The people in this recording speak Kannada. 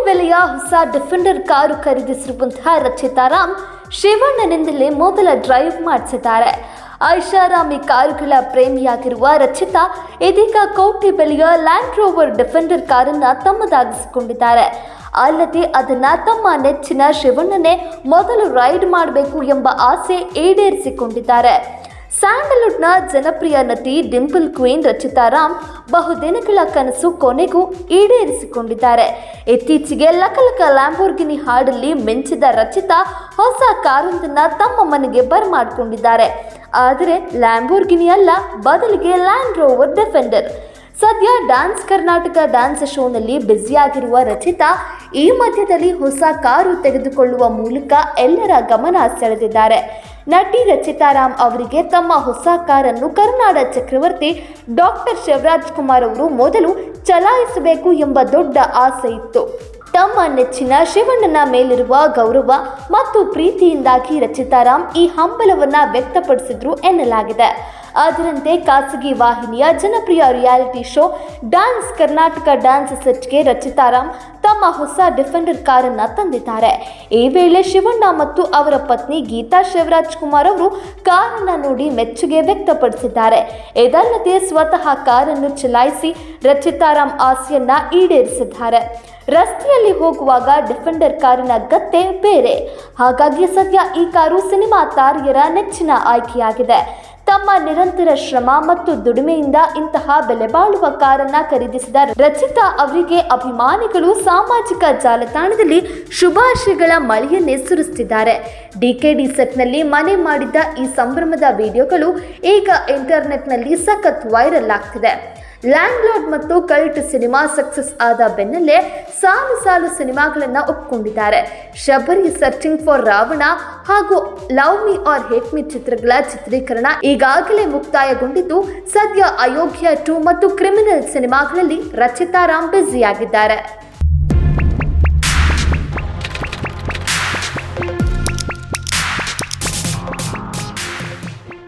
ಬೆಲೆಯ ಹೊಸ ಡಿಫೆಂಡರ್ ಕಾರು ಖರೀದಿಸಿರುವಂತಹ ರಚಿತಾ ರಾಮ್ ಶಿವಣ್ಣನಿಂದಲೇ ಮೊದಲ ಡ್ರೈವ್ ಮಾಡಿಸಿದ್ದಾರೆ. ಐಷಾರಾಮಿ ಕಾರುಗಳ ಪ್ರೇಮಿಯಾಗಿರುವ ರಚಿತಾ ಇದೀಗ ಕೋಟಿ ಬೆಲೆಯ ಲ್ಯಾಂಡ್ ರೋವರ್ ಡಿಫೆಂಡರ್ ಕಾರನ್ನು ತಮ್ಮದಾಗಿಸಿಕೊಂಡಿದ್ದಾರೆ. ಅಲ್ಲದೆ ಅದನ್ನ ತಮ್ಮ ನೆಚ್ಚಿನ ಶಿವಣ್ಣನೇ ಮೊದಲು ರೈಡ್ ಮಾಡಬೇಕು ಎಂಬ ಆಸೆ ಈಡೇರಿಸಿಕೊಂಡಿದ್ದಾರೆ. ಸ್ಯಾಂಡಲ್ವುಡ್ನ ಜನಪ್ರಿಯ ನಟಿ ಡಿಂಪಲ್ ಕ್ವೀನ್ ರಚಿತಾ ರಾಮ್ ಬಹುದಿನಗಳ ಕನಸು ಕೊನೆಗೂ ಈಡೇರಿಸಿಕೊಂಡಿದ್ದಾರೆ. ಇತ್ತೀಚೆಗೆ ಲಕಲಕ ಲ್ಯಾಂಬೋರ್ಗಿನಿ ಹಾಡಲ್ಲಿ ಮಿಂಚಿದ ರಚಿತಾ ಹೊಸ ಕಾರೊಂದನ್ನು ತಮ್ಮ ಮನೆಗೆ ಬರಮಾಡಿಕೊಂಡಿದ್ದಾರೆ. ಆದರೆ ಲ್ಯಾಂಬೋರ್ಗಿನಿ ಅಲ್ಲ, ಬದಲಿಗೆ ಲ್ಯಾಂಡ್ ರೋವರ್ ಡಿಫೆಂಡರ್. ಸದ್ಯ ಡ್ಯಾನ್ಸ್ ಕರ್ನಾಟಕ ಡ್ಯಾನ್ಸ್ ಶೋನಲ್ಲಿ ಬ್ಯುಸಿಯಾಗಿರುವ ರಚಿತಾ ಈ ಮಧ್ಯದಲ್ಲಿ ಹೊಸ ಕಾರು ತೆಗೆದುಕೊಳ್ಳುವ ಮೂಲಕ ಎಲ್ಲರ ಗಮನ ಸೆಳೆದಿದ್ದಾರೆ. ನಟಿ ರಚಿತಾ ರಾಮ್ ಅವರಿಗೆ ತಮ್ಮ ಹೊಸ ಕಾರನ್ನು ಕರುನಾಡ ಚಕ್ರವರ್ತಿ ಡಾಕ್ಟರ್ ಶಿವರಾಜ್ ಕುಮಾರ್ ಅವರು ಮೊದಲು ಚಲಾಯಿಸಬೇಕು ಎಂಬ ದೊಡ್ಡ ಆಸೆ ಇತ್ತು. ತಮ್ಮ ನೆಚ್ಚಿನ ಶಿವಣ್ಣನ ಮೇಲಿರುವ ಗೌರವ ಮತ್ತು ಪ್ರೀತಿಯಿಂದಾಗಿ ರಚಿತಾ ರಾಮ್ ಈ ಹಂಬಲವನ್ನು ವ್ಯಕ್ತಪಡಿಸಿದ್ರು ಎನ್ನಲಾಗಿದೆ. ಅದರಂತೆ ಖಾಸಗಿ ವಾಹಿನಿಯ ಜನಪ್ರಿಯ reality show dance Karnataka dance ಸೆಟ್ಗೆ ರಚಿತಾ ರಾಮ್ ತಮ್ಮ ಹೊಸ ಡಿಫೆಂಡರ್ ಕಾರನ್ನು ತಂದಿದ್ದಾರೆ. ಈ ವೇಳೆ ಶಿವಣ್ಣ ಮತ್ತು ಅವರ ಪತ್ನಿ ಗೀತಾ ಶಿವರಾಜ್ ಕುಮಾರ್ ಅವರು ಕಾರನ್ನು ನೋಡಿ ಮೆಚ್ಚುಗೆ ವ್ಯಕ್ತಪಡಿಸಿದ್ದಾರೆ. ಇದಲ್ಲದೆ ಸ್ವತಃ ಕಾರನ್ನು ಚಲಾಯಿಸಿ ರಚಿತಾ ರಾಮ್ ಆಸೆಯನ್ನ ಈಡೇರಿಸಿದ್ದಾರೆ. ರಸ್ತೆಯಲ್ಲಿ ಹೋಗುವಾಗ ಡಿಫೆಂಡರ್ ಕಾರಿನ ಗತ್ತೆ ಬೇರೆ. ಹಾಗಾಗಿ ಸದ್ಯ ಈ ಕಾರು ಸಿನಿಮಾ ತಾರೆಯರ ನೆಚ್ಚಿನ ಆಯ್ಕೆಯಾಗಿದೆ. ತಮ್ಮ ನಿರಂತರ ಶ್ರಮ ಮತ್ತು ದುಡಿಮೆಯಿಂದ ಇಂತಹ ಬೆಲೆ ಬಾಳುವ ಕಾರನ್ನ ಖರೀದಿಸಿದ ರಚಿತಾ ಅವರಿಗೆ ಅಭಿಮಾನಿಗಳು ಸಾಮಾಜಿಕ ಜಾಲತಾಣದಲ್ಲಿ ಶುಭಾಶಯಗಳ ಮಳೆಯನ್ನೇ ಸುರಿಸುತ್ತಿದ್ದಾರೆ. ಡಿಕೆಡಿ ಸೆಟ್ನಲ್ಲಿ ಮನೆ ಮಾಡಿದ್ದ ಈ ಸಂಭ್ರಮದ ವಿಡಿಯೋಗಳು ಈಗ ಇಂಟರ್ನೆಟ್ನಲ್ಲಿ ಸಖತ್ ವೈರಲ್ ಆಗ್ತಿದೆ. ಲ್ಯಾಂಡ್ ಲಾರ್ಡ್ ಮತ್ತು ಕಲ್ಟ್ ಸಿನಿಮಾ ಸಕ್ಸಸ್ ಆದ ಬೆನ್ನಲ್ಲೇ ಸಾಲು ಸಾಲು ಸಿನಿಮಾಗಳನ್ನು ಒಪ್ಪಿಕೊಂಡಿದ್ದಾರೆ. ಶಬರಿ, ಸರ್ಚಿಂಗ್ ಫಾರ್ ರಾವಣ ಹಾಗೂ love me or hate me ಚಿತ್ರಗಳ ಚಿತ್ರೀಕರಣ ಈಗಾಗಲೇ ಮುಕ್ತಾಯಗೊಂಡಿದ್ದು, ಸದ್ಯ ಅಯೋಗ್ಯ 2 ಮತ್ತು ಕ್ರಿಮಿನಲ್ ಸಿನಿಮಾಗಳಲ್ಲಿ ರಚಿತಾ ರಾಮ್ ಬ್ಯುಸಿಯಾಗಿದ್ದಾರೆ.